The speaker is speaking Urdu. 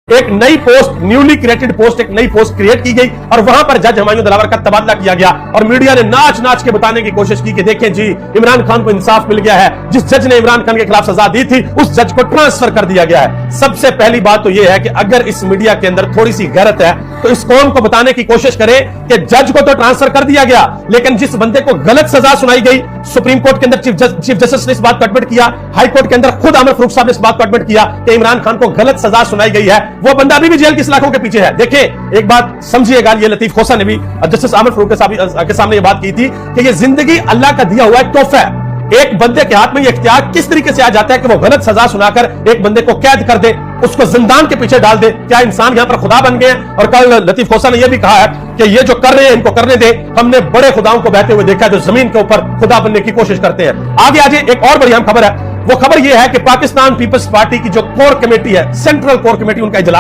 ایک نئی پوسٹ نیولی کریٹڈ پوسٹ ایک نئی پوسٹ کریٹ کی گئی اور وہاں پر جج ہمایوں دلاور کا تبادلہ کیا گیا اور میڈیا نے ناچ ناچ کے بتانے کی کوشش کی کہ دیکھیں جی عمران خان کو انصاف مل گیا ہے، جس جج نے عمران خان کے خلاف سزا دی تھی اس جج کو ٹرانسفر کر دیا گیا ہے۔ سب سے پہلی بات تو یہ ہے کہ اگر اس میڈیا کے اندر تھوڑی سی غیرت ہے تو اس قوم کو بتانے کی کوشش کرے کہ جج کو تو ٹرانسفر کر دیا گیا لیکن جس بندے کو غلط سزا سنائی گئی، سپریم کورٹ کے اندر چیف جسٹس نے اس بات کو ایڈمٹ کیا، ہائی کورٹ کے اندر خود عامر فاروق صاحب نے اس بات کو ایڈمٹ کیا کہ عمران خان کو غلط سزا سنائی گئی ہے، وہ بندہ ابھی بھی جیل کی سلاخوں کے پیچھے ہے۔ دیکھیں ایک بات سمجھیے گا، یہ لطیف کھوسہ نے بھی جسٹس عامر فاروق کے سامنے یہ بات کی تھی کہ یہ زندگی اللہ کا دیا ہوا ایک تحفہ ہے۔ ایک بندے کے ہاتھ میں یہ اختیار کس طریقے سے آ جاتا ہے کہ وہ غلط سزا سنا کر ایک بندے کو قید کر دے، اس کو زندان کے پیچھے ڈال دے۔ کیا انسان یہاں پر خدا بن گئے ہیں؟ اور کل لطیف کھوسہ نے یہ بھی کہا ہے کہ یہ جو کر رہے ہیں ان کو کرنے دے، ہم نے بڑے خداؤں کو بہتے ہوئے دیکھا ہے جو زمین کے اوپر خدا بننے کی کوشش کرتے ہیں۔ آگے آجے ایک اور بڑی اہم خبر ہے، وہ خبر یہ ہے کہ پاکستان پیپلز پارٹی کی جو کور کمیٹی ہے، سینٹرل کور کمیٹی، ان کا اجلاس